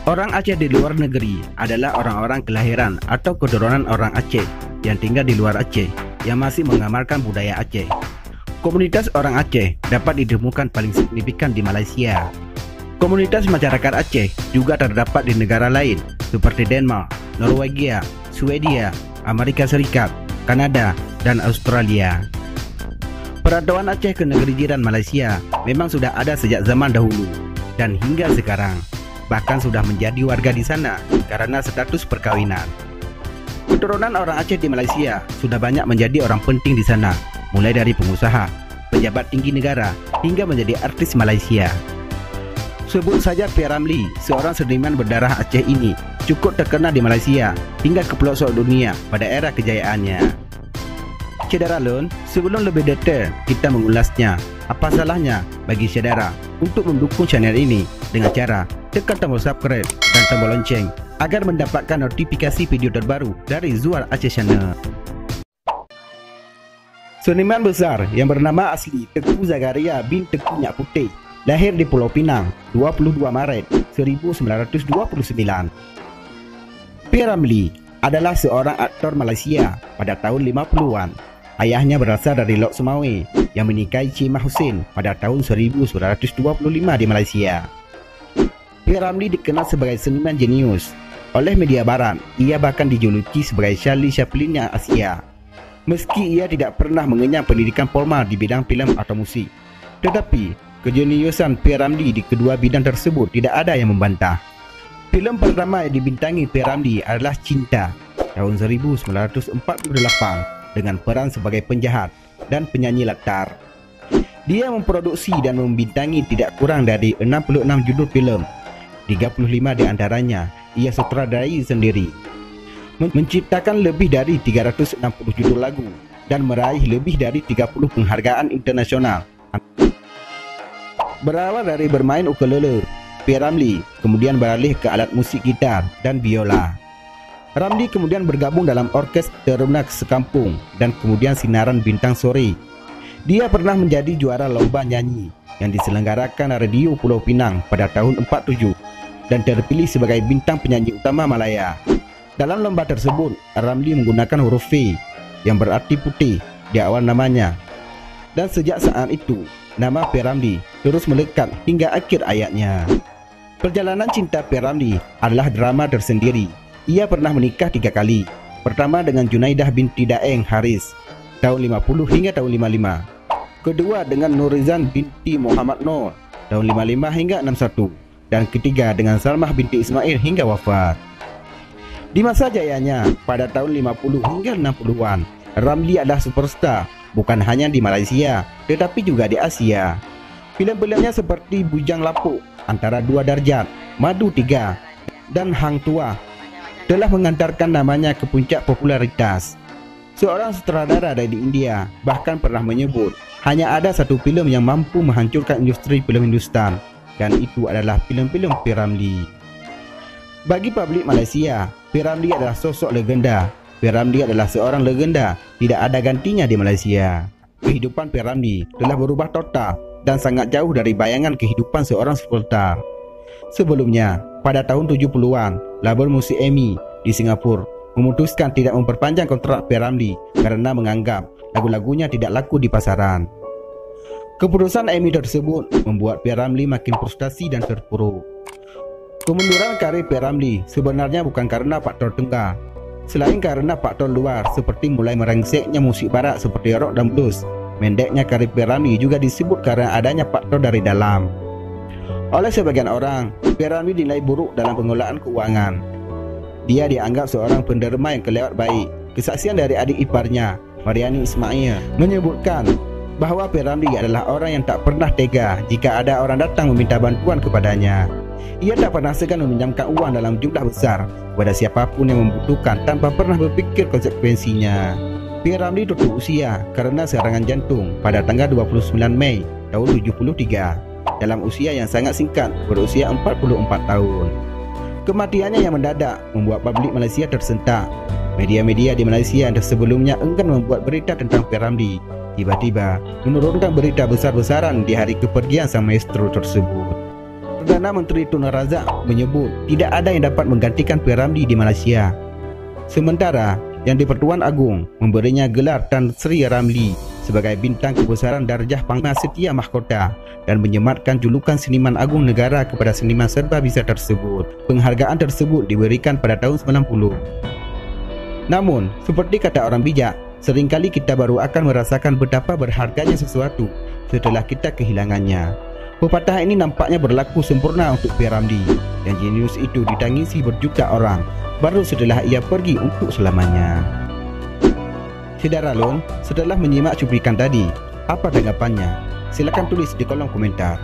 Orang Aceh di luar negeri adalah orang-orang kelahiran atau keturunan orang Aceh yang tinggal di luar Aceh yang masih mengamalkan budaya Aceh. Komunitas orang Aceh dapat ditemukan paling signifikan di Malaysia. Komunitas masyarakat Aceh juga terdapat di negara lain seperti Denmark, Norwegia, Swedia, Amerika Serikat, Kanada, dan Australia. Perantauan Aceh ke negeri jiran Malaysia memang sudah ada sejak zaman dahulu dan hingga sekarang. Bahkan sudah menjadi warga di sana karena status perkawinan. Keturunan orang Aceh di Malaysia sudah banyak menjadi orang penting di sana, mulai dari pengusaha, pejabat tinggi negara, hingga menjadi artis Malaysia. Sebut saja P. Ramlee, seorang seniman berdarah Aceh ini cukup terkenal di Malaysia hingga ke pelosok dunia pada era kejayaannya. Cederalun, sebelum lebih detail kita mengulasnya, apa salahnya bagi saudara untuk mendukung channel ini dengan cara tekan tombol subscribe dan tombol lonceng agar mendapatkan notifikasi video terbaru dari Zuar Aceh Channel. Seniman besar yang bernama asli Tengku Zakaria bin Tengku Nyak Putih lahir di Pulau Pinang 22 Maret 1929. P. Ramlee adalah seorang aktor Malaysia pada tahun 50-an. Ayahnya berasal dari Lok Sumawe yang menikahi Cimah Hussein pada tahun 1925 di Malaysia. P. Ramlee dikenal sebagai seniman jenius. Oleh media barat, ia bahkan dijuluki sebagai Charlie Chaplin-nya Asia. Meski ia tidak pernah mengenyam pendidikan formal di bidang filem atau musik, tetapi kejeniusan P. Ramlee di kedua bidang tersebut tidak ada yang membantah. Filem pertama yang dibintangi P. Ramlee adalah Cinta tahun 1948 dengan peran sebagai penjahat dan penyanyi latar. Dia memproduksi dan membintangi tidak kurang dari 66 judul filem. 35 di antaranya ia sutradarai sendiri. Menciptakan lebih dari 360 judul lagu dan meraih lebih dari 30 penghargaan internasional. Berawal dari bermain ukulele, P. Ramlee kemudian beralih ke alat musik gitar dan biola. Ramlee kemudian bergabung dalam orkes Teruna Sekampung dan kemudian Sinaran Bintang Sore. Dia pernah menjadi juara lomba nyanyi yang diselenggarakan Radio Pulau Pinang pada tahun 47 dan terpilih sebagai bintang penyanyi utama Malaya. Dalam lomba tersebut, Ramlee menggunakan huruf V yang berarti putih di awal namanya. Dan sejak saat itu, nama P. Ramlee terus melekat hingga akhir ayatnya. Perjalanan cinta P. Ramlee adalah drama tersendiri. Ia pernah menikah 3 kali. Pertama dengan Junaidah binti Daeng Haris tahun 50 hingga tahun 55. Kedua dengan Nurizan binti Muhammad Noor tahun 55 hingga 61. Dan ketiga dengan Salmah binti Ismail hingga wafat. Di masa jayanya pada tahun 50 hingga 60-an, Ramlee adalah superstar bukan hanya di Malaysia tetapi juga di Asia. Filem-filmnya seperti Bujang Lapuk, Antara Dua Darjat, Madu 3 dan Hang Tua telah mengantarkan namanya ke puncak popularitas. Seorang sutradara dari India bahkan pernah menyebut hanya ada satu filem yang mampu menghancurkan industri filem Hindustan, dan itu adalah filem-filem P. Ramlee. Bagi publik Malaysia, P. Ramlee adalah sosok legenda. P. Ramlee adalah seorang legenda, tidak ada gantinya di Malaysia. Kehidupan P. Ramlee telah berubah total dan sangat jauh dari bayangan kehidupan seorang superstar. Sebelumnya, pada tahun 70-an, label musik EMI di Singapura memutuskan tidak memperpanjang kontrak P. Ramlee karena menganggap lagu-lagunya tidak laku di pasaran. Keputusan EMI tersebut membuat P. Ramlee makin frustasi dan terpuruk. Kemunduran karir P. Ramlee sebenarnya bukan karena faktor tunggal, selain karena faktor luar seperti mulai merengseknya musik barat seperti rock dan blues. Mendeknya karir P. Ramlee juga disebut karena adanya faktor dari dalam. Oleh sebagian orang, P. Ramlee dinilai buruk dalam pengelolaan keuangan. Dia dianggap seorang penderma yang kelewat baik. Kesaksian dari adik iparnya, Mariani Ismail, menyebutkan bahwa P. Ramlee adalah orang yang tak pernah tega jika ada orang datang meminta bantuan kepadanya. Ia tak pernah segan meminjamkan uang dalam jumlah besar kepada siapapun yang membutuhkan tanpa pernah berfikir konsekuensinya. P. Ramlee tutup usia karena serangan jantung pada tanggal 29 Mei tahun 73 dalam usia yang sangat singkat, berusia 44 tahun. Kematiannya yang mendadak membuat publik Malaysia tersentak. Media-media di Malaysia yang sebelumnya enggan membuat berita tentang P. Ramlee tiba-tiba menurunkan berita besar-besaran di hari kepergian sang maestro tersebut. Perdana Menteri Tun Razak menyebut tidak ada yang dapat menggantikan P. Ramlee di Malaysia. Sementara Yang di-Pertuan Agong memberinya gelar Tan Sri Ramlee sebagai bintang kebesaran darjah Panglima Setia Mahkota dan menyematkan julukan Seniman Agung Negara kepada seniman serbabisa tersebut. Penghargaan tersebut diberikan pada tahun 90. Namun, seperti kata orang bijak, seringkali kita baru akan merasakan betapa berharganya sesuatu setelah kita kehilangannya. Pepatah ini nampaknya berlaku sempurna untuk P. Ramlee. Yang jenius itu ditangisi berjuta orang baru setelah ia pergi untuk selamanya. Saudara Lon, setelah menyimak cuplikan tadi, apa tanggapannya? Silakan tulis di kolom komentar.